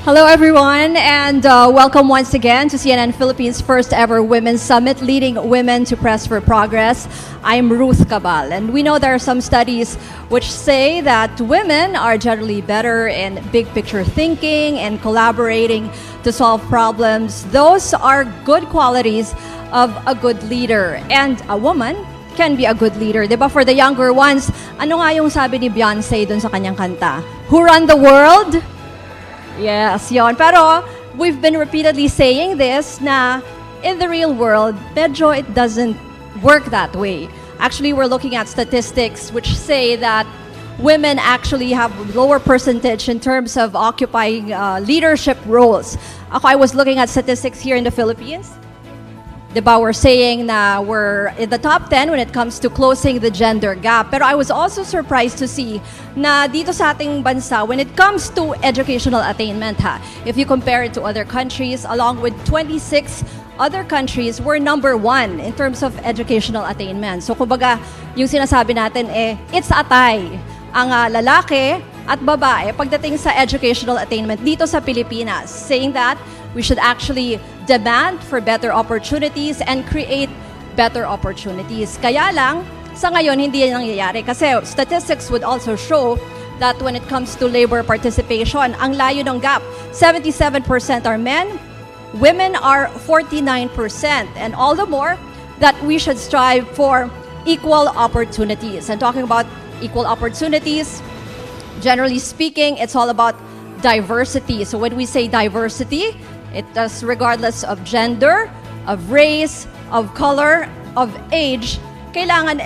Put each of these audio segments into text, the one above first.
Hello, everyone, and welcome once again to CNN Philippines' first ever Women's Summit, leading women to press for progress. I'm Ruth Cabal, and we know there are some studies which say that women are generally better in big picture thinking and collaborating to solve problems. Those are good qualities of a good leader, and a woman can be a good leader. Diba? For the younger ones, ano nga yung sabi ni Beyonce dun sa kanyang kanta? Who run the world? Yes, yon. Pero we've been repeatedly saying this na in the real world, medyo it doesn't work that way. Actually, we're looking at statistics which say that women actually have lower percentage in terms of occupying leadership roles. Ako, I was looking at statistics here in the Philippines. Diba, we're saying na we're in the top 10 when it comes to closing the gender gap. Pero I was also surprised to see na dito sa ating bansa, when it comes to educational attainment, if you compare it to other countries, along with 26 other countries, we're number 1 in terms of educational attainment. So kumbaga, yung sinasabi natin it's atay. Ang lalaki at babae pagdating sa educational attainment dito sa Pilipinas, saying that we should actually demand for better opportunities and create better opportunities. Kaya lang, sa ngayon, hindi yan nangyayari. Kasi statistics would also show that when it comes to labor participation, ang layo ng gap, 77% are men, women are 49%. And all the more that we should strive for equal opportunities. And talking about equal opportunities, generally speaking, it's all about diversity. So when we say diversity, it does regardless of gender, of race, of color, of age. Kailangan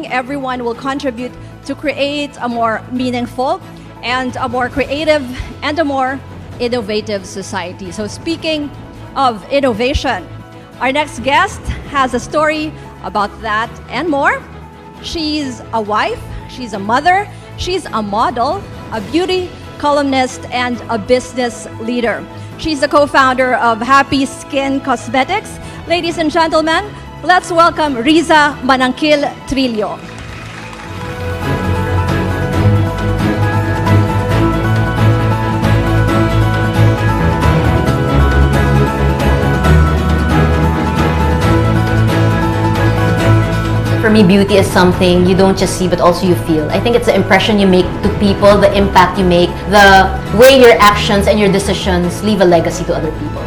everyone will contribute to create a more meaningful and a more creative and a more innovative society. So speaking of innovation, our next guest has a story about that and more. She's a wife, she's a mother, she's a model, a beauty columnist, and a business leader. She's the co-founder of Happy Skin Cosmetics. Ladies and gentlemen, let's welcome Rissa Mananquil Trillo. For me, beauty is something you don't just see but also you feel. I think it's the impression you make to people, the impact you make, the way your actions and your decisions leave a legacy to other people.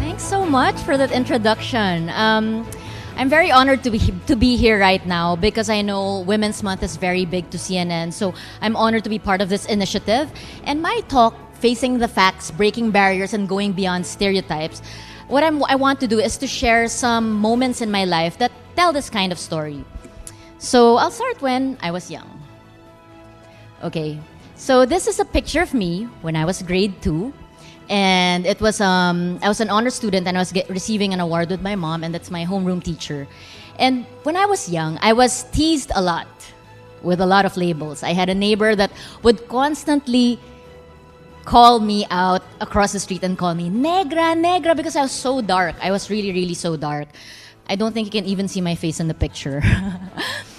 Thanks so much for that introduction. I'm very honored to be here right now because I know Women's Month is very big to CNN. So I'm honored to be part of this initiative. And my talk, Facing the Facts, Breaking Barriers, and Going Beyond Stereotypes, what I want to do is to share some moments in my life that tell this kind of story. So I'll start when I was young. Okay, so this is a picture of me when I was grade 2. And it was I was an honor student and I was receiving an award with my mom, and that's my homeroom teacher. And when I was young, I was teased a lot with a lot of labels. I had a neighbor that would constantly call me out across the street and call me negra, negra, because I was so dark. I was really, really so dark. I don't think you can even see my face in the picture.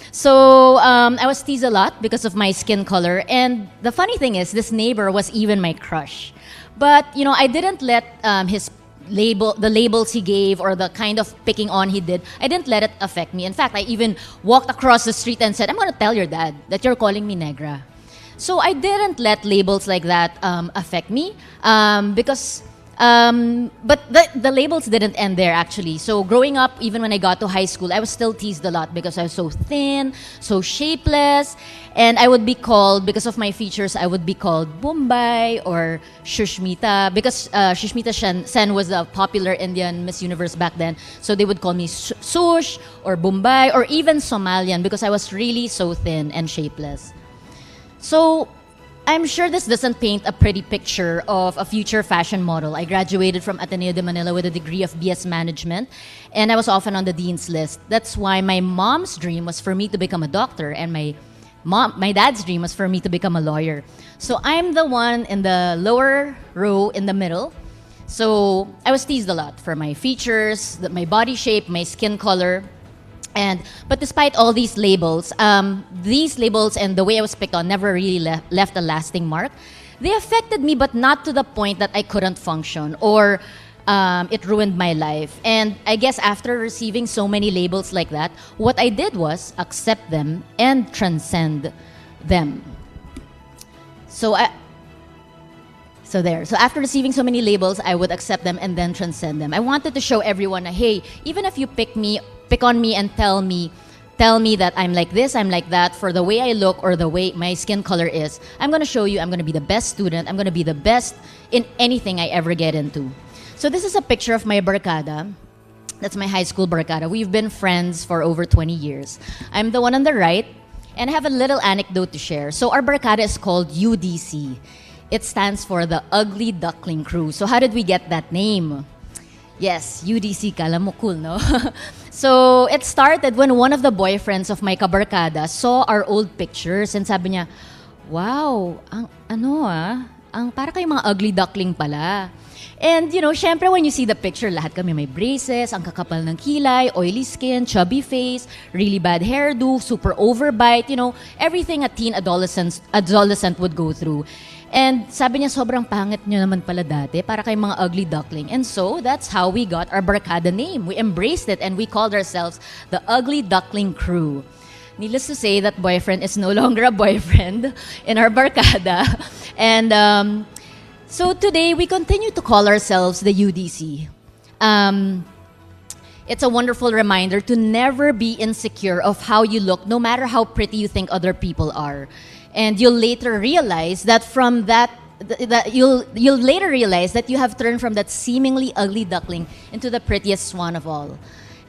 So I was teased a lot because of my skin color. And the funny thing is, this neighbor was even my crush. But, you know, I didn't let the labels he gave or the kind of picking on he did, I didn't let it affect me. In fact, I even walked across the street and said, I'm going to tell your dad that you're calling me negra. So I didn't let labels like that affect me but the labels didn't end there actually. So growing up, even when I got to high school, I was still teased a lot because I was so thin, so shapeless, and I would be called, because of my features, I would be called Bombay or Shushmita, because Shushmita Sen was a popular Indian Miss Universe back then. So they would call me Sush or Bombay or even Somalian because I was really so thin and shapeless. So I'm sure this doesn't paint a pretty picture of a future fashion model. I graduated from Ateneo de Manila with a degree of BS Management, and I was often on the dean's list. That's why my mom's dream was for me to become a doctor, and my dad's dream was for me to become a lawyer. So I'm the one in the lower row in the middle. So I was teased a lot for my features, my body shape, my skin color. But despite all these labels and the way I was picked on never really left a lasting mark. They affected me, but not to the point that I couldn't function or it ruined my life. And I guess after receiving so many labels like that, what I did was accept them and transcend them. So after receiving so many labels, I would accept them and then transcend them. I wanted to show everyone, hey, even if you pick on me and tell me that I'm like this, I'm like that, for the way I look or the way my skin color is, I'm going to show you I'm going to be the best student. I'm going to be the best in anything I ever get into. So this is a picture of my barkada. That's my high school barkada. We've been friends for over 20 years. I'm the one on the right, and I have a little anecdote to share. So our barkada is called UDC. It stands for the Ugly Duckling Crew. So how did we get that name? Yes, UDC, kala mo cool, no? So it started when one of the boyfriends of my kabarkada saw our old pictures and sabi niya, wow, ang para kayong mga ugly duckling pala. And syempre when you see the picture, lahat kami may braces, ang kakapal ng kilay, oily skin, chubby face, really bad hairdo, super overbite, everything a teen adolescent would go through. And sabi niya, sobrang pangit nyo naman pala dati, para kayong mga ugly duckling. And so, that's how we got our barkada name. We embraced it and we called ourselves the Ugly Duckling Crew. Needless to say, that boyfriend is no longer a boyfriend in our barkada. And so today, we continue to call ourselves the UDC. It's a wonderful reminder to never be insecure of how you look, no matter how pretty you think other people are. And you'll later realize that you'll later realize that you have turned from that seemingly ugly duckling into the prettiest swan of all.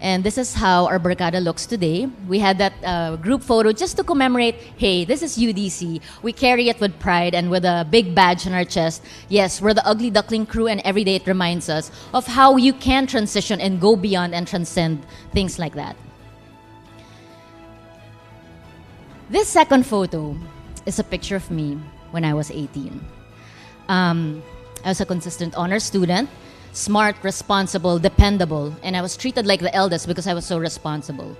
And this is how our barkada looks today. We had that group photo just to commemorate, hey, this is UDC. We carry it with pride and with a big badge on our chest. Yes, we're the Ugly Duckling Crew, and every day it reminds us of how you can transition and go beyond and transcend things like that. This second photo is a picture of me when I was 18. I was a consistent honor student, smart, responsible, dependable, and I was treated like the eldest because I was so responsible.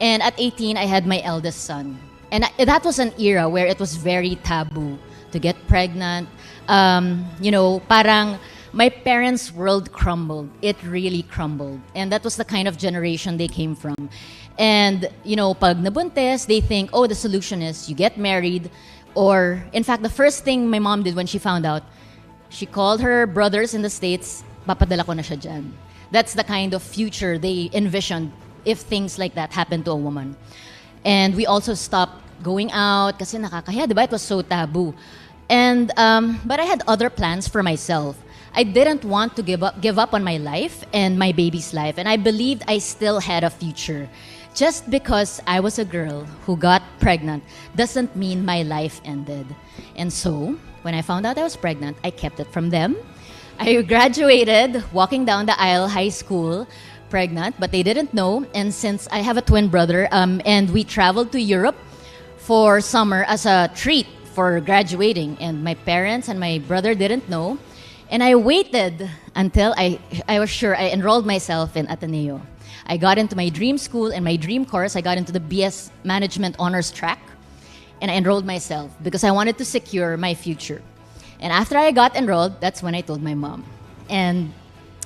And at 18, I had my eldest son. And that was an era where it was very taboo to get pregnant. Parang my parents' world crumbled. It really crumbled. And that was the kind of generation they came from. And, pag nabuntis, they think, oh, the solution is you get married. Or, in fact, the first thing my mom did when she found out, she called her brothers in the States, papadala ko na siya dyan. That's the kind of future they envisioned if things like that happened to a woman. And we also stopped going out kasi nakakahiya, diba? It was so taboo. And, but I had other plans for myself. I didn't want to give up on my life and my baby's life. And I believed I still had a future. Just because I was a girl who got pregnant doesn't mean my life ended. And so, when I found out I was pregnant, I kept it from them. I graduated walking down the aisle high school pregnant, but they didn't know. And since I have a twin brother, and we traveled to Europe for summer as a treat for graduating, and my parents and my brother didn't know. And I waited until I was sure I enrolled myself in Ateneo. I got into my dream school and my dream course. I got into the BS Management Honors track, and I enrolled myself because I wanted to secure my future. And after I got enrolled, that's when I told my mom. And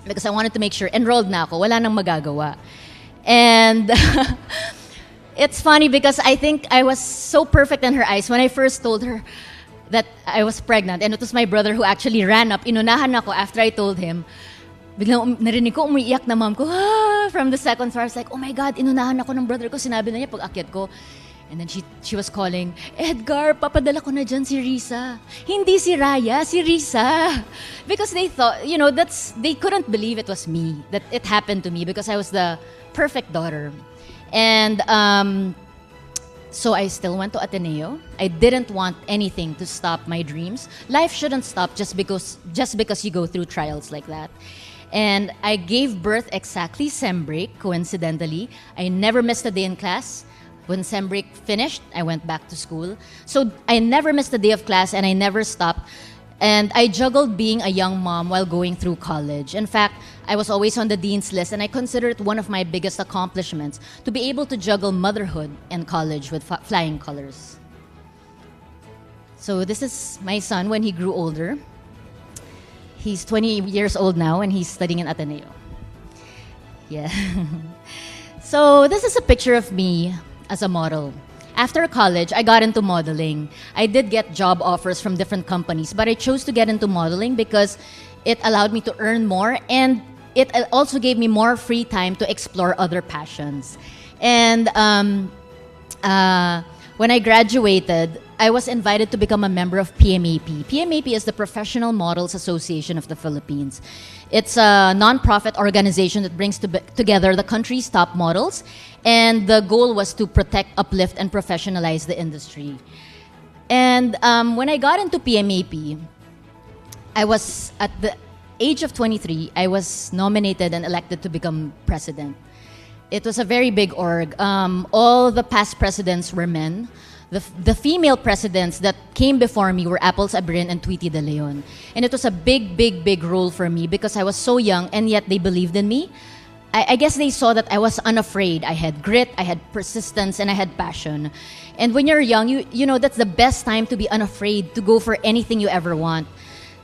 because I wanted to make sure enrolled na ako, wala nang magagawa. And it's funny because I think I was so perfect in her eyes when I first told her that I was pregnant. And it was my brother who actually ran up. Inunahan ako after I told him. Biglang narinig ko, umiiyak na mom ko, from the second floor. I was like, oh my God, inunahan ako ng brother ko. Sinabi na niya pag akyat ko. And then she was calling, Edgar, papadala ko na dyan si Rissa. Hindi si Raya, si Rissa. Because they thought, they couldn't believe it was me, that it happened to me because I was the perfect daughter. And so I still went to Ateneo. I didn't want anything to stop my dreams. Life shouldn't stop just because you go through trials like that. And I gave birth exactly sem break, coincidentally. I never missed a day in class. When sem break finished, I went back to school. So I never missed a day of class and I never stopped. And I juggled being a young mom while going through college. In fact, I was always on the dean's list, and I consider it one of my biggest accomplishments to be able to juggle motherhood and college with flying colors. So this is my son when he grew older. He's 20 years old now, and he's studying in Ateneo. Yeah. So this is a picture of me as a model. After college, I got into modeling. I did get job offers from different companies, but I chose to get into modeling because it allowed me to earn more, and it also gave me more free time to explore other passions. And when I graduated, I was invited to become a member of PMAP. PMAP is the Professional Models Association of the Philippines. It's a non-profit organization that brings together the country's top models, and the goal was to protect, uplift, and professionalize the industry. And when I got into PMAP, I was at the age of 23, I was nominated and elected to become president. It was a very big org. All the past presidents were men. The female presidents that came before me were Apples Abrin and Tweety De Leon. And it was a big role for me because I was so young, and yet they believed in me. I guess they saw that I was unafraid. I had grit, I had persistence, and I had passion. And when you're young, you know that's the best time to be unafraid, to go for anything you ever want.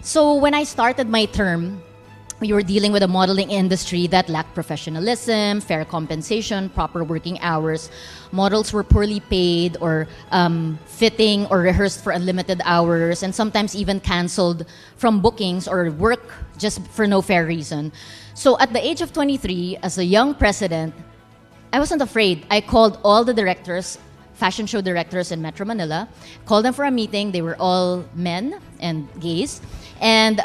So when I started my term, we were dealing with a modeling industry that lacked professionalism, fair compensation, proper working hours. Models were poorly paid or fitting or rehearsed for unlimited hours, and sometimes even canceled from bookings or work just for no fair reason. So at the age of 23, as a young president, I wasn't afraid. I called all the directors, fashion show directors in Metro Manila, called them for a meeting. They were all men and gays. And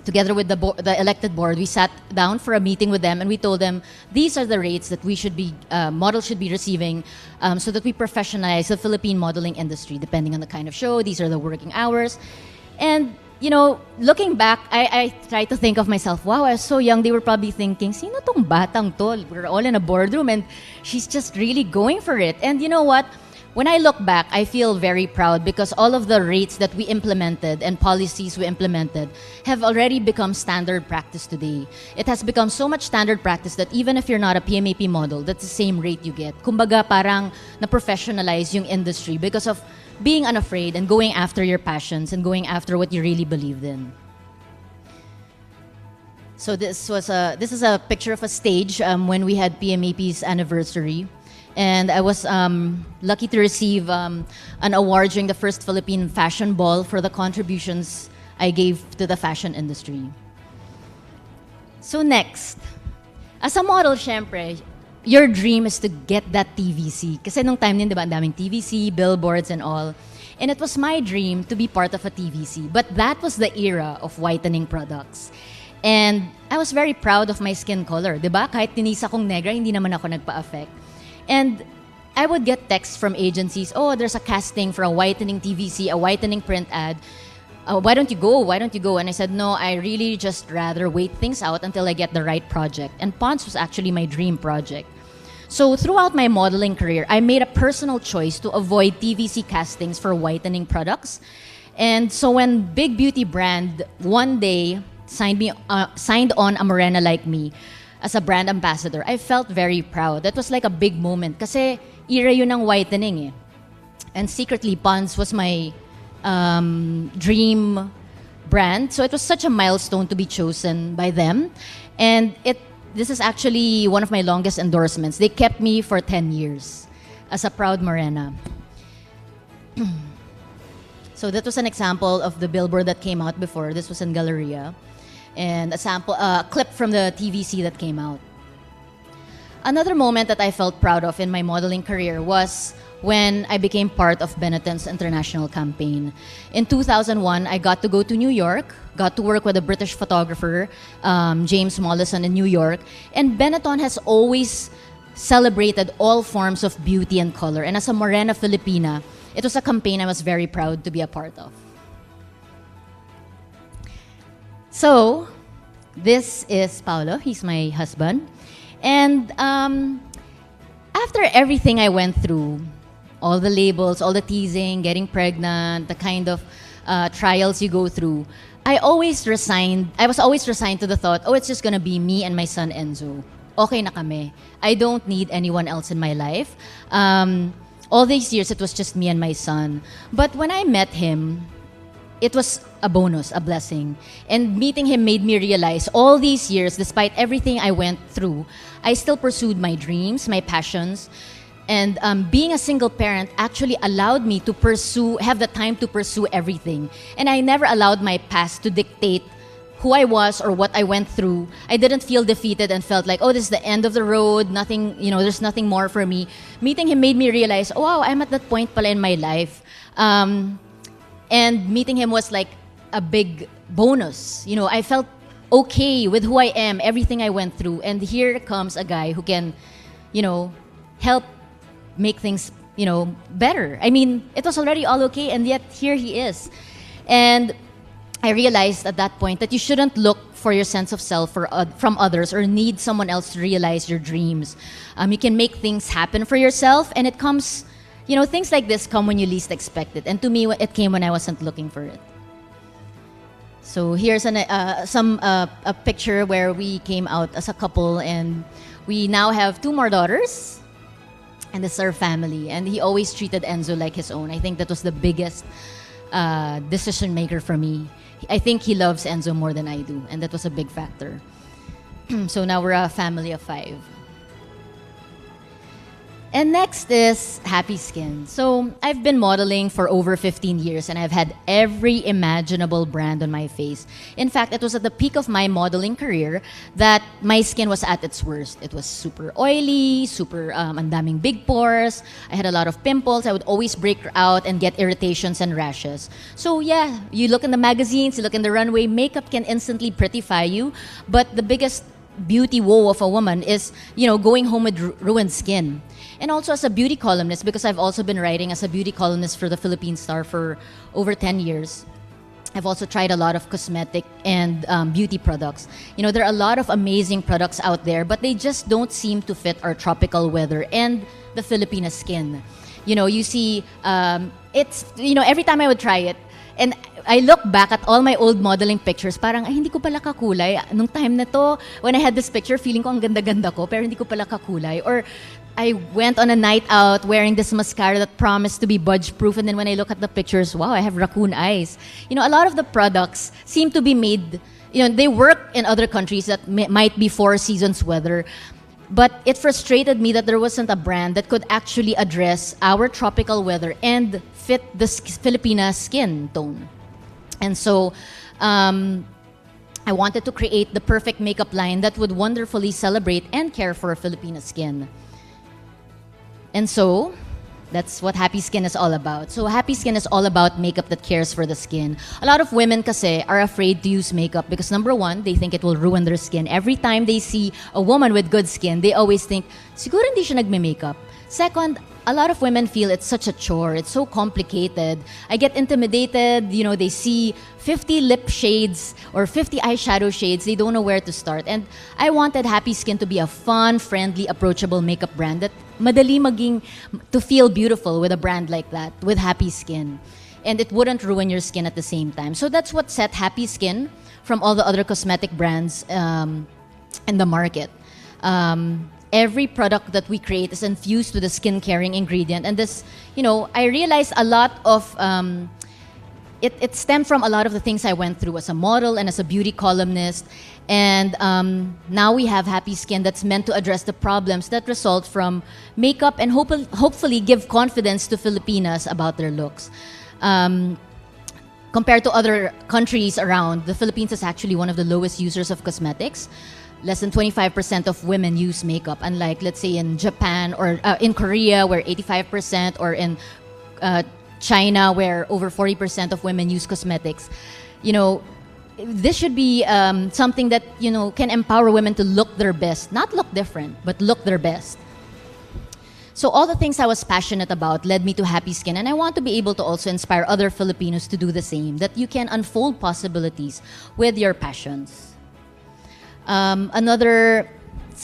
together with the elected board, we sat down for a meeting with them, and we told them these are the rates that we should be models should be receiving, so that we professionalize the Philippine modeling industry. Depending on the kind of show, these are the working hours. And you know, looking back, I try to think of myself, wow, I was so young. They were probably thinking, sino tong batang to? We're all in a boardroom, and she's just really going for it. And you know what? When I look back, I feel very proud because all of the rates that we implemented and policies we implemented have already become standard practice today. It has become so much standard practice that even if you're not a PMAP model, that's the same rate you get. Kumbaga, parang na-professionalize yung industry because of being unafraid and going after your passions and going after what you really believed in. So this is a picture of a stage when we had PMAP's anniversary. And I was lucky to receive an award during the first Philippine Fashion Ball for the contributions I gave to the fashion industry. So next, as a model, syempre, your dream is to get that TVC. Kasi nung time din, di ba, ang daming TVC, billboards and all. And it was my dream to be part of a TVC. But that was the era of whitening products. And I was very proud of my skin color. Di ba? Kahit tinisa kong negra, hindi naman ako nagpa-affect. And I would get texts from agencies, oh, there's a casting for a whitening TVC, a whitening print ad. Why don't you go? Why don't you go? And I said, no, I really just rather wait things out until I get the right project. And Ponds was actually my dream project. So throughout my modeling career, I made a personal choice to avoid TVC castings for whitening products. And so when Big Beauty brand one day signed on a morena like me as a brand ambassador, I felt very proud. That was like a big moment kasi era yun ng whitening eh. And secretly, Ponds was my dream brand. So it was such a milestone to be chosen by them. And this is actually one of my longest endorsements. They kept me for 10 years as a proud morena. So that was an example of the billboard that came out before. This was in Galleria. And a clip from the TVC that came out. Another moment that I felt proud of in my modeling career was when I became part of Benetton's international campaign. In 2001, I got to go to New York, got to work with a British photographer, James Mollison in New York. And Benetton has always celebrated all forms of beauty and color. And as a Morena Filipina, it was a campaign I was very proud to be a part of. So, this is Paolo. He's my husband. And after everything I went through, all the labels, all the teasing, getting pregnant, the kind of trials you go through, I was always resigned to the thought, oh, it's just gonna be me and my son Enzo. Okay na kami. I don't need anyone else in my life. All these years, it was just me and my son. But when I met him, it was a bonus, a blessing. And meeting him made me realize all these years, despite everything I went through, I still pursued my dreams, my passions. And being a single parent actually allowed me to have the time to pursue everything. And I never allowed my past to dictate who I was or what I went through. I didn't feel defeated and felt like, oh, this is the end of the road. Nothing, there's nothing more for me. Meeting him made me realize, oh, wow, I'm at that point pala in my life. And meeting him was like a big bonus. I felt okay with who I am, everything I went through. And here comes a guy who can, help make things, better. I mean, it was already all okay, and yet here he is. And I realized at that point that you shouldn't look for your sense of self from others or need someone else to realize your dreams. You can make things happen for yourself, and it comes, things like this come when you least expect it. And to me, it came when I wasn't looking for it. So here's a picture where we came out as a couple, and we now have 2 more daughters. And this is our family. And he always treated Enzo like his own. I think that was the biggest decision maker for me. I think he loves Enzo more than I do, and that was a big factor. So now we're a family of 5. And next is Happy Skin. So I've been modeling for over 15 years, and I've had every imaginable brand on my face. In fact, it was at the peak of my modeling career that my skin was at its worst. It was super oily, super ang daming big pores. I had a lot of pimples. I would always break out and get irritations and rashes. So yeah, you look in the magazines, you look in the runway, makeup can instantly prettify you. But the biggest beauty woe of a woman is, going home with ruined skin. And also as a beauty columnist, because I've also been writing as a beauty columnist for the Philippine Star for over 10 years. I've also tried a lot of cosmetic and beauty products. There are a lot of amazing products out there, but they just don't seem to fit our tropical weather and the Filipina skin. You see, it's, every time I would try it, and I look back at all my old modeling pictures, parang, ay, hindi ko pala kakulay. Nung time na to, when I had this picture, feeling ko ang ganda-ganda ko, pero hindi ko pala kakulay. Or I went on a night out wearing this mascara that promised to be budge-proof, and then when I look at the pictures, wow, I have raccoon eyes. A lot of the products seem to be made, they work in other countries that might be 4 seasons weather. But it frustrated me that there wasn't a brand that could actually address our tropical weather and fit the Filipina skin tone. And so I wanted to create the perfect makeup line that would wonderfully celebrate and care for Filipina skin. And so that's what Happy Skin is all about. So Happy Skin is all about makeup that cares for the skin. A lot of women kasi are afraid to use makeup because number 1, they think it will ruin their skin. Every time they see a woman with good skin, they always think, siguro hindi siya nagme-makeup. Second, a lot of women feel it's such a chore. It's so complicated. I get intimidated. They see 50 lip shades or 50 eyeshadow shades. They don't know where to start. And I wanted Happy Skin to be a fun, friendly, approachable makeup brand that madali to feel beautiful with a brand like that, with Happy Skin. And it wouldn't ruin your skin at the same time. So that's what set Happy Skin from all the other cosmetic brands in the market. Every product that we create is infused with a skin-caring ingredient. And this, I realized a lot of, it stemmed from a lot of the things I went through as a model and as a beauty columnist. And now we have Happy Skin that's meant to address the problems that result from makeup and hopefully give confidence to Filipinas about their looks. Compared to other countries around, the Philippines is actually one of the lowest users of cosmetics. Less than 25% of women use makeup, unlike, let's say, in Japan or in Korea, where 85%, or in China, where over 40% of women use cosmetics. This should be something that, can empower women to look their best. Not look different, but look their best. So all the things I was passionate about led me to Happy Skin, and I want to be able to also inspire other Filipinos to do the same, that you can unfold possibilities with your passions. Another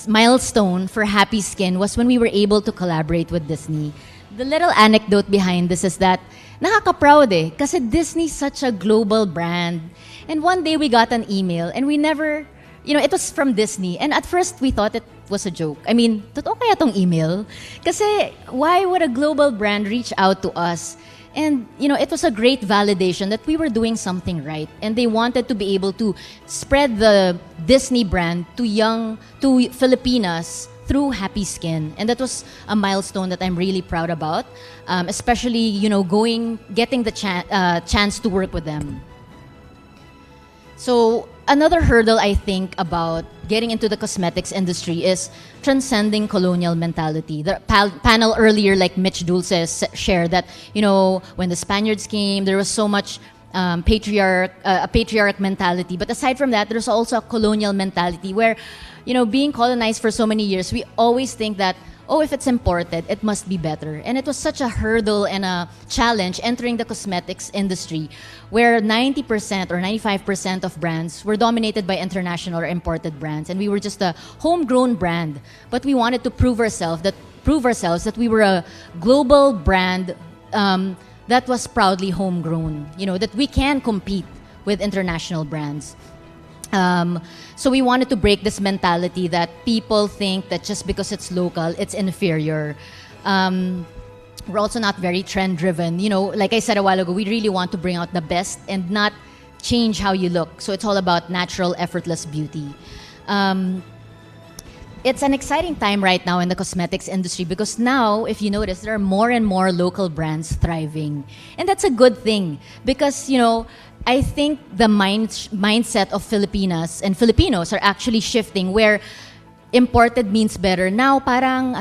milestone for Happy Skin was when we were able to collaborate with Disney. The little anecdote behind this is that nakaka-proud eh. Kasi Disney's such a global brand. And one day we got an email and we never, it was from Disney. And at first we thought it was a joke. I mean, totoo kaya tong email? Kasi why would a global brand reach out to us? And, it was a great validation that we were doing something right. And they wanted to be able to spread the Disney brand to Filipinas through Happy Skin. And that was a milestone that I'm really proud about, especially, getting the chance to work with them. So another hurdle I think about getting into the cosmetics industry is transcending colonial mentality. The panel earlier, like Mitch Dulce shared that, when the Spaniards came, there was so much a patriarch mentality. But aside from that, there's also a colonial mentality where, being colonized for so many years, we always think that, if it's imported, it must be better. And it was such a hurdle and a challenge entering the cosmetics industry where 90% or 95% of brands were dominated by international or imported brands. And we were just a homegrown brand. But we wanted to prove ourselves that we were a global brand that was proudly homegrown, that we can compete with international brands. So we wanted to break this mentality that people think that just because it's local, it's inferior. We're also not very trend-driven. Like I said a while ago, we really want to bring out the best and not change how you look. So it's all about natural, effortless beauty. It's an exciting time right now in the cosmetics industry because now, if you notice, there are more and more local brands thriving. And that's a good thing because, I think the mindset of Filipinas and Filipinos are actually shifting where imported means better. Now, parang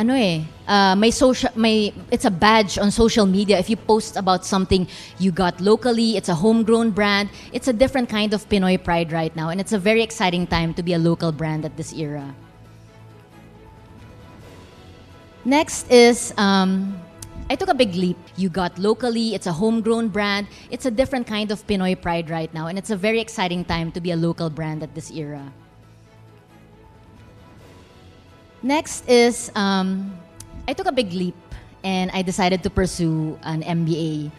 it's a badge on social media. If you post about something you got locally, it's a homegrown brand. It's a different kind of Pinoy pride right now, and it's a very exciting time to be a local brand at this era. Next is I took a big leap. You got locally, it's a homegrown brand. It's a different kind of Pinoy pride right now, and it's a very exciting time to be a local brand at this era. Next is I took a big leap and I decided to pursue an MBA.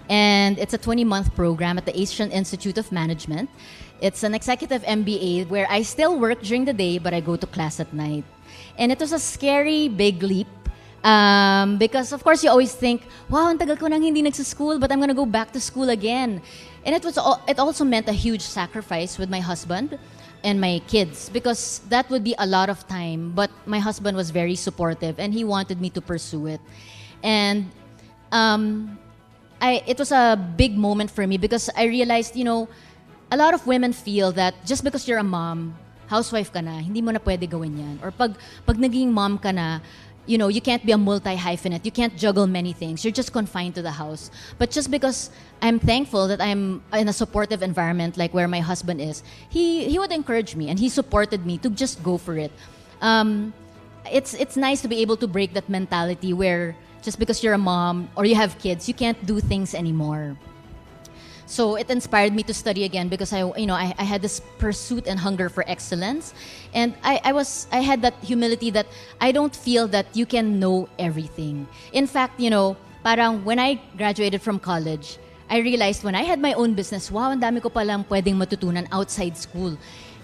And it's a 20-month program at the Asian Institute of Management. It's an executive MBA where I still work during the day, but I go to class at night. And it was a scary big leap. Because of course you always think, wow, ang tagal ko nang hindi nagsaschool, but I'm gonna go back to school again. And it also meant a huge sacrifice with my husband and my kids because that would be a lot of time. But my husband was very supportive and he wanted me to pursue it. And it was a big moment for me because I realized, a lot of women feel that just because you're a mom, housewife ka na, hindi mo na pwede gawin yan. Or pag naging mom ka na, you can't be a multi-hyphenate. You can't juggle many things. You're just confined to the house. But just because I'm thankful that I'm in a supportive environment like where my husband is, he would encourage me and he supported me to just go for it. It's nice to be able to break that mentality where just because you're a mom or you have kids, you can't do things anymore. So it inspired me to study again because I had this pursuit and hunger for excellence, and I had that humility that I don't feel that you can know everything. In fact, parang when I graduated from college, I realized when I had my own business, wow, ang dami ko palang pwedeng matutunan outside school.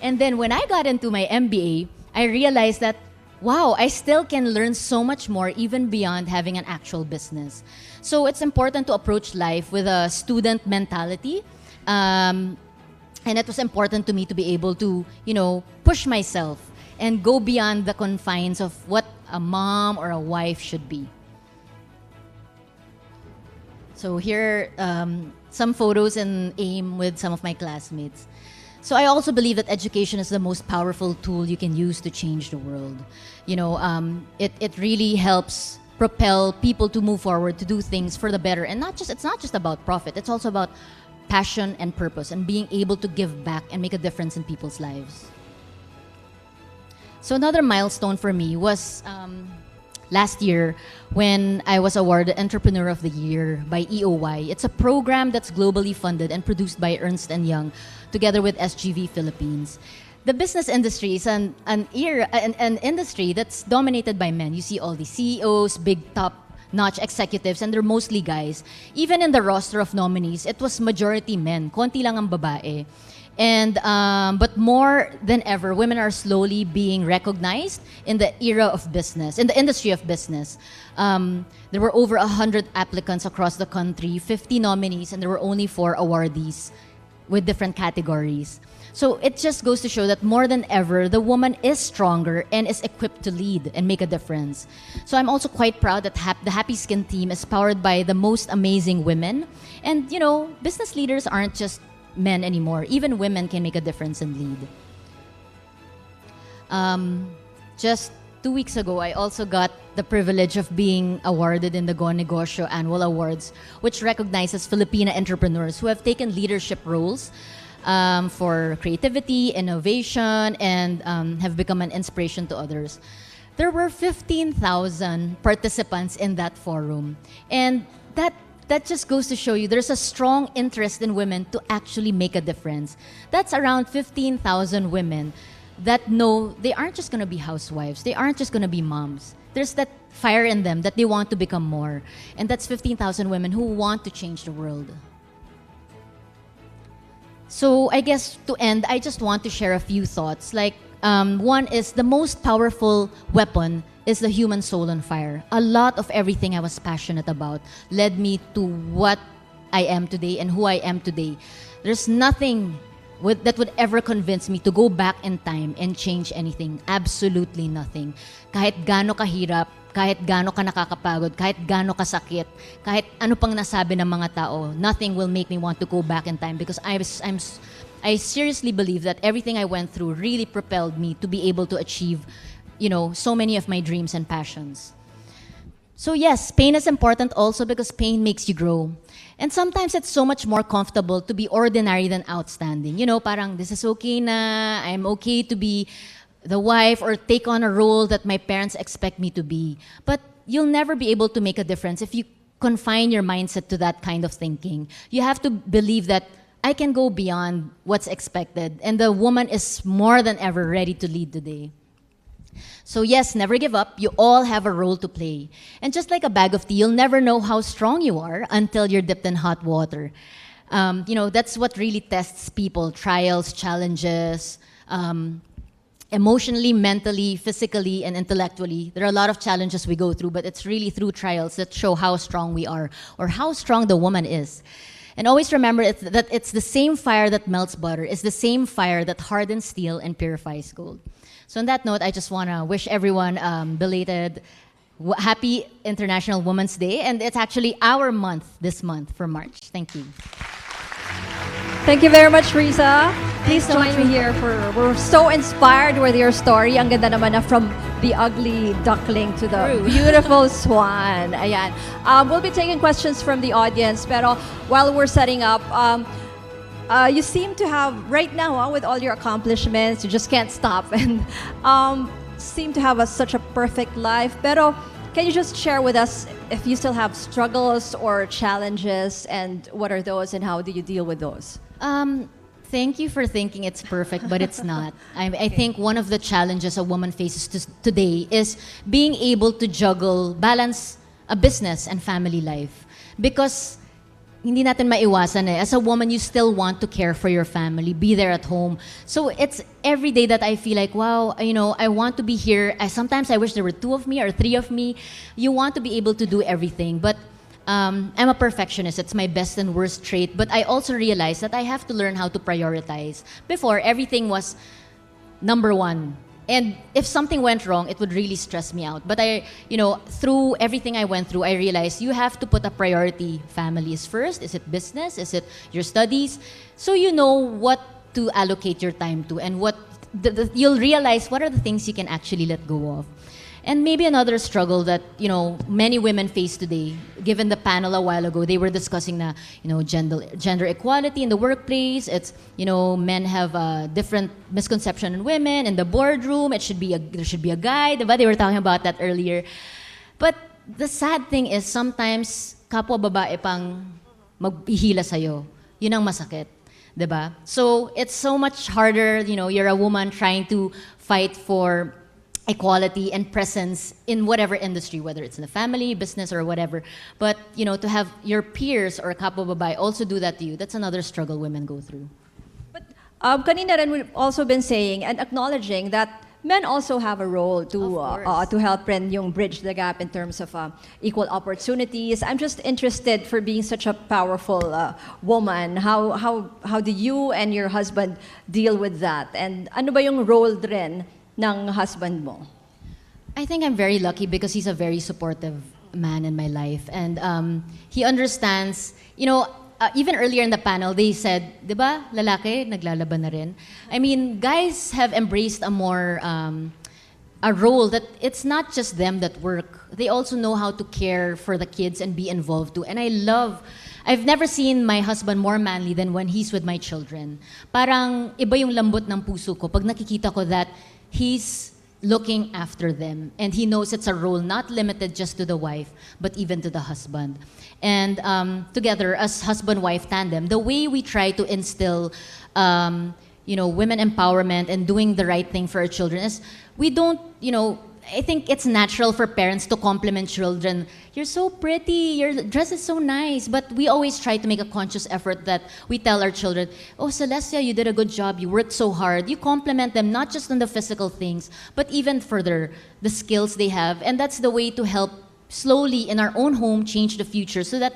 And then when I got into my MBA, I realized that wow, I still can learn so much more even beyond having an actual business. So it's important to approach life with a student mentality. And it was important to me to be able to, push myself and go beyond the confines of what a mom or a wife should be. So here are some photos in AIM with some of my classmates. So I also believe that education is the most powerful tool you can use to change the world. It really helps propel people to move forward, to do things for the better. And it's not just about profit. It's also about passion and purpose and being able to give back and make a difference in people's lives. So another milestone for me was last year when I was awarded Entrepreneur of the Year by EOY. It's a program that's globally funded and produced by Ernst & Young together with SGV Philippines. The business industry is an industry that's dominated by men. You see all the CEOs, big top notch executives, and they're mostly guys. Even in the roster of nominees, it was majority men. Konti lang ang babae. And but more than ever, women are slowly being recognized in the era of business, in the industry of business. There were over 100 applicants across the country, 50 nominees, and there were only 4 awardees with different categories. So it just goes to show that more than ever, the woman is stronger and is equipped to lead and make a difference. So I'm also quite proud that the Happy Skin team is powered by the most amazing women. And, you know, business leaders aren't just men anymore. Even women can make a difference and lead. Just 2 weeks ago, I also got the privilege of being awarded in the Go Negosyo Annual Awards, which recognizes Filipina entrepreneurs who have taken leadership roles for creativity, innovation, and have become an inspiration to others. There were 15,000 participants in that forum. And that just goes to show you there's a strong interest in women to actually make a difference. That's around 15,000 women that know they aren't just going to be housewives. They aren't just going to be moms. There's that fire in them that they want to become more. And that's 15,000 women who want to change the world. So I guess to end, I just want to share a few thoughts. Like, one is the most powerful weapon is the human soul on fire. A lot of everything I was passionate about led me to what I am today and who I am today. There's nothing that would ever convince me to go back in time and change anything. Absolutely nothing. Kahit gaano kahirap, kahit gaano ka nakakapagod, kahit gaano kasakit, kahit ano pang nasabi ng mga tao, nothing will make me want to go back in time because I seriously believe that everything I went through really propelled me to be able to achieve, you know, so many of my dreams and passions. So yes, pain is important also because pain makes you grow. And sometimes it's so much more comfortable to be ordinary than outstanding. You know, parang this is okay na, I'm okay to be the wife or take on a role that my parents expect me to be. But you'll never be able to make a difference if you confine your mindset to that kind of thinking. You have to believe that I can go beyond what's expected, and the woman is more than ever ready to lead today. So yes, never give up. You all have a role to play. And just like a bag of tea, you'll never know how strong you are until you're dipped in hot water. You know, that's what really tests people. Trials, challenges, emotionally, mentally, physically, and intellectually. There are a lot of challenges we go through, but it's really through trials that show how strong we are or how strong the woman is. And always remember that it's the same fire that melts butter. It's the same fire that hardens steel and purifies gold. So on that note, I just want to wish everyone belated happy International Women's Day. And it's actually our month this month for March. Thank you. Thank you very much, Rissa. Please join me here we're so inspired with your story. Ang ganda naman na from the ugly duckling to the beautiful swan. Ayan. We'll be taking questions from the audience. Pero while we're setting up, you seem to have, right now, with all your accomplishments, you just can't stop and seem to have such a perfect life. Pero can you just share with us if you still have struggles or challenges, and what are those and how do you deal with those? Thank you for thinking it's perfect, but it's not. I think one of the challenges a woman faces today is being able to balance a business and family life. Because hindi natin maiwasan eh. As a woman, you still want to care for your family, be there at home. So it's every day that I feel like, wow, you know, I want to be here. Sometimes I wish there were 2 of me or 3 of me. You want to be able to do everything. But I'm a perfectionist. It's my best and worst trait. But I also realized that I have to learn how to prioritize. Before, everything was number 1. And if something went wrong, it would really stress me out. But through everything I went through, I realized you have to put a priority. Family is first. Is it business? Is it your studies? So you know what to allocate your time to, and you'll realize what are the things you can actually let go of. And maybe another struggle that, you know, many women face today, given the panel a while ago, they were discussing gender equality in the workplace. It's, men have a different misconception in women. In the boardroom, there should be a guy, diba? They were talking about that earlier. But the sad thing is sometimes kapwa babae pang maghihila sa'yo. Yun ang masakit, diba? So it's so much harder, you're a woman trying to fight for equality and presence in whatever industry, whether it's in the family, business, or whatever. But, to have your peers or kapwa babae also do that to you, that's another struggle women go through. But kanina rin we've also been saying and acknowledging that men also have a role to help bridge the gap in terms of equal opportunities. I'm just interested, for being such a powerful woman, how do you and your husband deal with that? And ano ba yung role rin ng husband mo? I think I'm very lucky because he's a very supportive man in my life, and he understands. Even earlier in the panel, they said, "Di ba, lalaki naglalaban na rin." I mean, guys have embraced a role that it's not just them that work. They also know how to care for the kids and be involved too. And I've never seen my husband more manly than when he's with my children. Parang iba yung lambot ng puso ko pag nakikita ko that he's looking after them, and he knows it's a role not limited just to the wife but even to the husband. And together as husband-wife tandem, the way we try to instill women empowerment and doing the right thing for our children is, we don't, I think it's natural for parents to compliment children. You're so pretty, your dress is so nice. But we always try to make a conscious effort that we tell our children, oh, Celestia, you did a good job. You worked so hard. You compliment them not just on the physical things, but even further, the skills they have. And that's the way to help slowly in our own home change the future, so that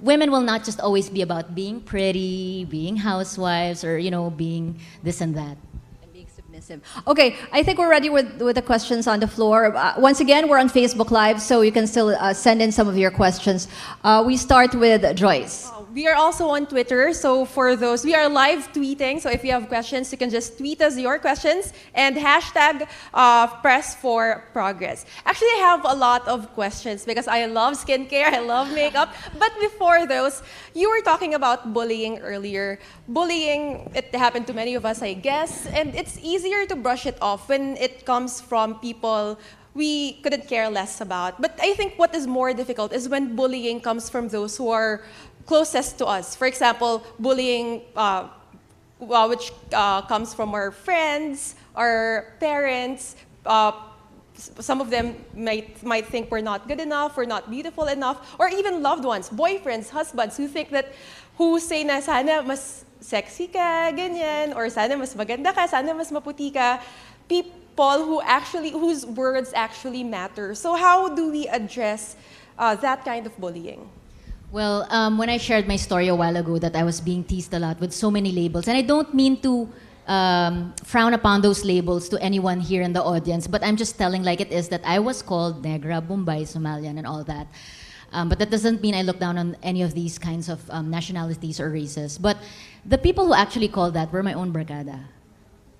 women will not just always be about being pretty, being housewives, or, being this and that. Okay, I think we're ready with the questions on the floor. Once again, we're on Facebook Live, so you can still send in some of your questions. We start with Joyce. We are also on Twitter, so for those, we are live tweeting, so if you have questions, you can just tweet us your questions and hashtag Press for Progress. Actually, I have a lot of questions because I love skincare, I love makeup, but before those, you were talking about bullying earlier. Bullying, it happened to many of us, I guess, and it's easier to brush it off when it comes from people we couldn't care less about. But I think what is more difficult is when bullying comes from those who are closest to us. For example, bullying which comes from our friends, our parents. Some of them might think we're not good enough, we're not beautiful enough, or even loved ones, boyfriends, husbands, who say na sana mas sexy ka, ganyan, or sana mas maganda ka, sana mas maputi ka. People whose words actually matter. So how do we address that kind of bullying? Well, when I shared my story a while ago that I was being teased a lot with so many labels, and I don't mean to frown upon those labels to anyone here in the audience, but I'm just telling like it is that I was called Negra, Bombay, Somalian, and all that. But that doesn't mean I look down on any of these kinds of nationalities or races. But the people who actually called that were my own barkada.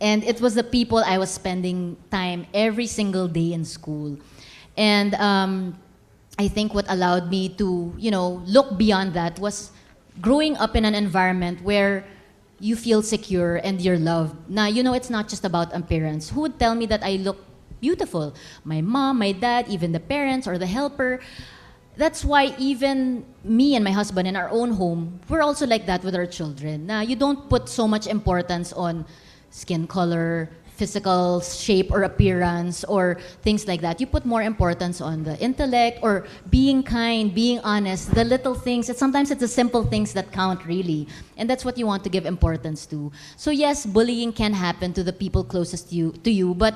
And it was the people I was spending time every single day in school. And I think what allowed me to, look beyond that was growing up in an environment where you feel secure and you're loved. Now, it's not just about appearance. Who would tell me that I look beautiful? My mom, my dad, even the parents or the helper. That's why even me and my husband in our own home, we're also like that with our children. Now, you don't put so much importance on skin color, physical shape or appearance or things like that. You put more importance on the intellect or being kind, being honest, the little things. Sometimes it's the simple things that count really. And that's what you want to give importance to. So yes, bullying can happen to the people closest to you, but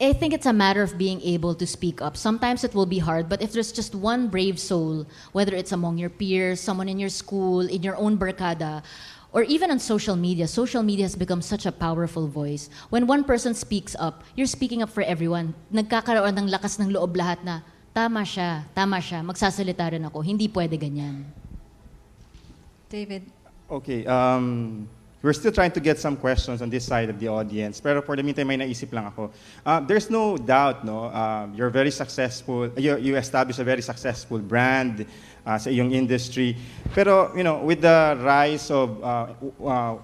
I think it's a matter of being able to speak up. Sometimes it will be hard, but if there's just one brave soul, whether it's among your peers, someone in your school, in your own barkada, or even on social media has become such a powerful voice. When one person speaks up, you're speaking up for everyone. Nagkakaroon ng lakas ng loob lahat na, tama siya, magsasalita rin ako, hindi pwede ganyan. David. Okay, we're still trying to get some questions on this side of the audience. Pero for the meantime, may naisip lang ako. There's no doubt, you're very successful. You established a very successful brand sa iyong industry. Pero, with the rise of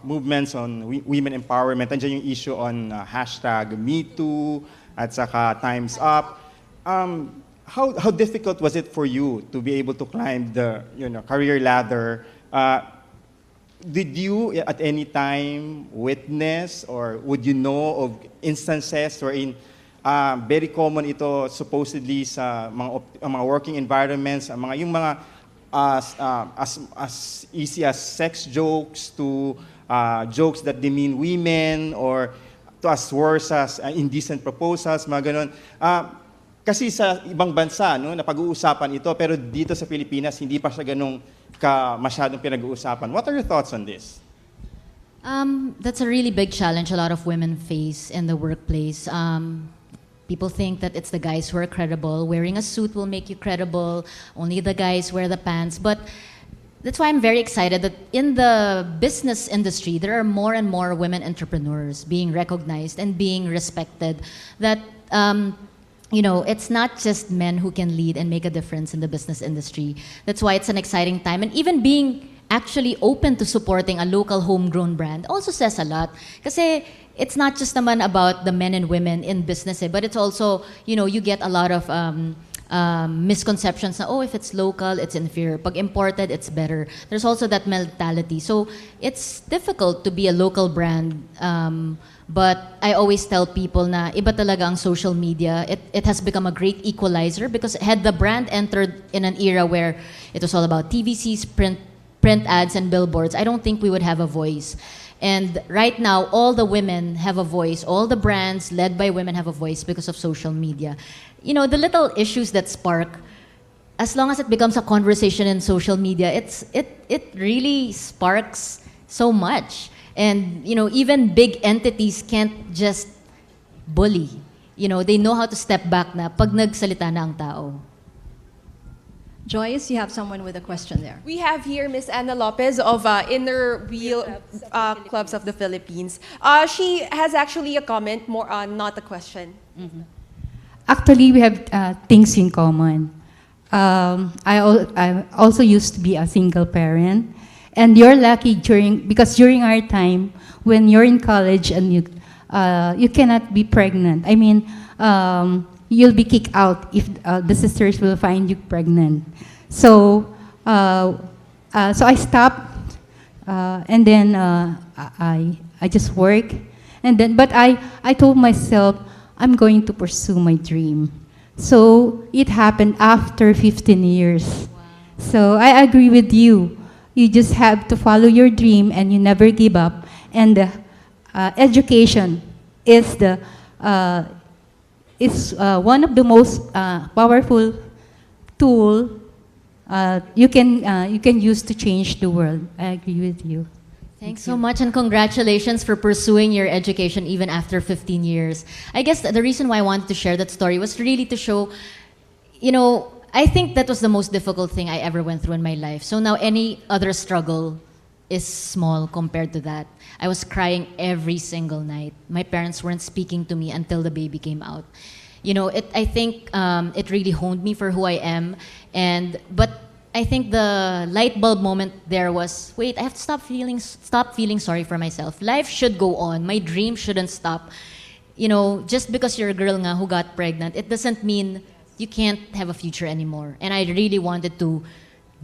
movements on women empowerment, andyan yung issue on hashtag #MeToo at saka Time's Up. How difficult was it for you to be able to climb the career ladder did you at any time witness or would you know of instances wherein very common ito supposedly sa mga working environments, yung mga as easy as sex jokes to jokes that demean women or to as worse as indecent proposals, mga ganon. Kasi sa ibang bansa, no, napag-uusapan ito, pero dito sa Pilipinas, hindi pa siya ganong masyadong pinag-uusapan. What are your thoughts on this? That's a really big challenge a lot of women face in the workplace. People think that it's the guys who are credible. Wearing a suit will make you credible. Only the guys wear the pants. But that's why I'm very excited that in the business industry, there are more and more women entrepreneurs being recognized and being respected. That it's not just men who can lead and make a difference in the business industry. That's why it's an exciting time. And even being actually open to supporting a local homegrown brand also says a lot. Kasi it's not just naman about the men and women in business, but it's also, you get a lot of misconceptions na, if it's local, it's inferior. Pag imported, it's better. There's also that mentality. So it's difficult to be a local brand. But I always tell people na iba talaga ang social media. It has become a great equalizer because had the brand entered in an era where it was all about TVCs, print ads, and billboards, I don't think we would have a voice. And right now, all the women have a voice. All the brands led by women have a voice because of social media. The little issues that spark, as long as it becomes a conversation in social media, it really sparks so much. And even big entities can't just bully. They know how to step back na pag nagsalita na ang tao. Joyce, you have someone with a question there. We have here Miss Ana Lopez of Inner Wheel Clubs of the Philippines. She has actually a comment, more not a question. Mm-hmm. Actually, we have things in common. I also used to be a single parent, and you're lucky because during our time, when you're in college and you cannot be pregnant. I mean, you'll be kicked out if the sisters will find you pregnant. So I stopped, and then I just work, but I told myself I'm going to pursue my dream. So it happened after 15 years. Wow. So I agree with you. You just have to follow your dream and you never give up. And education is one of the most powerful tool you can use to change the world. I agree with you. Thanks so much, and congratulations for pursuing your education even after 15 years. I guess the reason why I wanted to share that story was really to show, I think that was the most difficult thing I ever went through in my life. So now any other struggle is small compared to that. I was crying every single night. My parents weren't speaking to me until the baby came out. I think it really honed me for who I am. But I think the light bulb moment there was, wait, I have to stop feeling sorry for myself. Life should go on. My dream shouldn't stop. Just because you're a girl nga who got pregnant, it doesn't mean you can't have a future anymore. And I really wanted to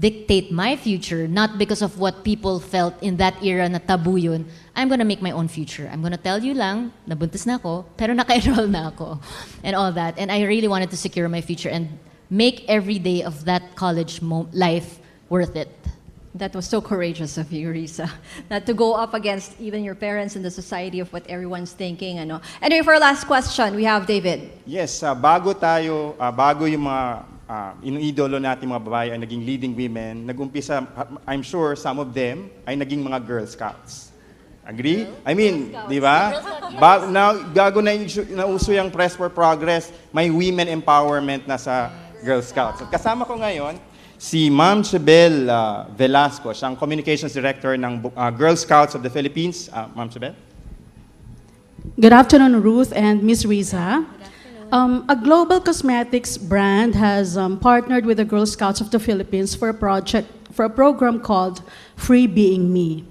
dictate my future, not because of what people felt in that era na tabu yun. I'm gonna make my own future. I'm gonna tell you lang, nabuntis na ako, pero naka-enroll na ako, and all that. And I really wanted to secure my future and make every day of that college life worth it. That was so courageous of you, Rissa. Not to go up against even your parents and the society of what everyone's thinking. Anyway, for our last question, we have David. Yes, bago yung mga iniidolo natin mga babae ay naging leading women, nag-umpisa, I'm sure some of them ay naging mga Girl Scouts. Agree? I mean, di ba? Gago na nauso yung Press for Progress, may women empowerment na sa Girl Scouts. At kasama ko ngayon, si Ma'am Chebel Velasco, siyang Communications Director ng Girl Scouts of the Philippines. Ma'am Chebel? Good afternoon, Ruth and Ms. Rissa. A global cosmetics brand has partnered with the Girl Scouts of the Philippines for a program called Free Being Me.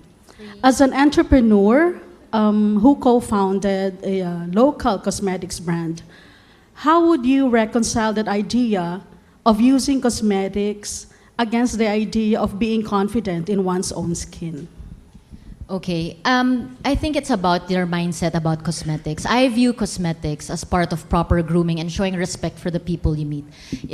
As an entrepreneur who co-founded a local cosmetics brand, how would you reconcile that idea of using cosmetics against the idea of being confident in one's own skin? Okay. I think it's about their mindset about cosmetics. I view cosmetics as part of proper grooming and showing respect for the people you meet.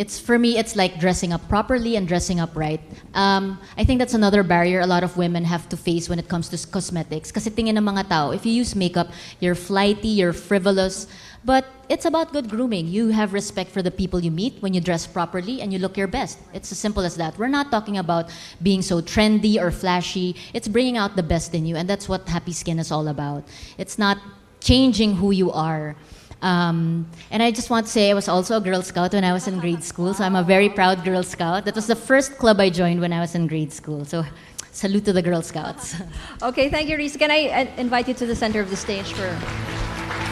For me, it's like dressing up properly and dressing up right. I think that's another barrier a lot of women have to face when it comes to cosmetics. Kasi tingin ng mga tao, if you use makeup, you're flighty, you're frivolous. But it's about good grooming. You have respect for the people you meet when you dress properly and you look your best. It's as simple as that. We're not talking about being so trendy or flashy. It's bringing out the best in you, and that's what Happy Skin is all about. It's not changing who you are. And I just want to say I was also a Girl Scout when I was in grade school, so I'm a very proud Girl Scout. That was the first club I joined when I was in grade school. So salute to the Girl Scouts. Okay, thank you, Rissa. Can I invite you to the center of the stage for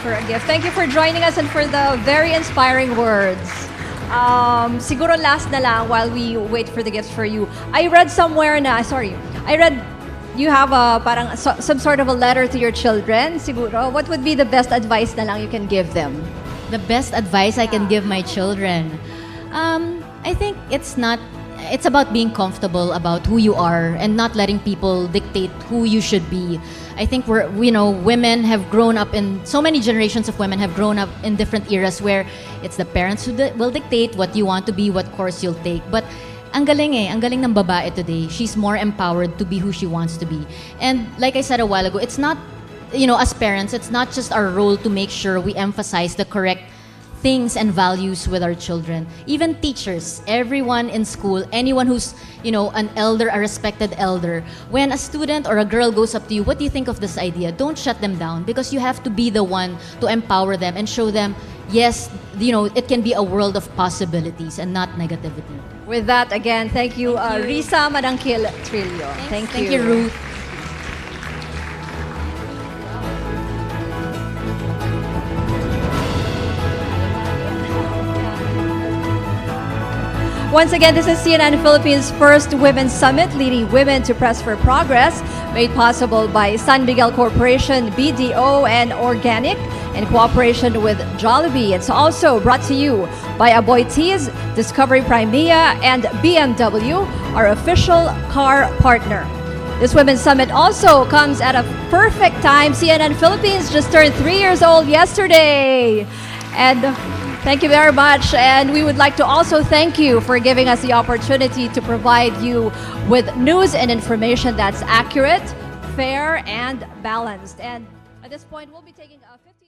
a gift? Thank you for joining us and for the very inspiring words. Siguro last na lang while we wait for the gifts for you. I read you have some sort of a letter to your children. Siguro, what would be the best advice na lang you can give them? The best advice I can give my children. I think it's about being comfortable about who you are and not letting people dictate who you should be. I think women have grown up so many generations of women have grown up in different eras where it's the parents who will dictate what you want to be, what course you'll take. But ang galing ng babae today. She's more empowered to be who she wants to be. And like I said a while ago, it's not, as parents, it's not just our role to make sure we emphasize the correct things and values with our children. Even teachers, everyone in school, anyone who's, an elder, a respected elder, when a student or a girl goes up to you, what do you think of this idea? Don't shut them down, because you have to be the one to empower them and show them, yes, it can be a world of possibilities and not negativity. With that, again, thank you, Rissa Mananquil Trillo. Thank you. Thank you, Ruth. Once again, this is CNN Philippines' first Women's Summit, leading women to press for progress, made possible by San Miguel Corporation, BDO, and Organic, in cooperation with Jollibee. It's also brought to you by Aboitiz, Discovery Crimea, and BMW, our official car partner. This Women's Summit also comes at a perfect time. CNN Philippines just turned 3 years old yesterday. And thank you very much. And we would like to also thank you for giving us the opportunity to provide you with news and information that's accurate, fair, and balanced. And at this point, we'll be taking a 15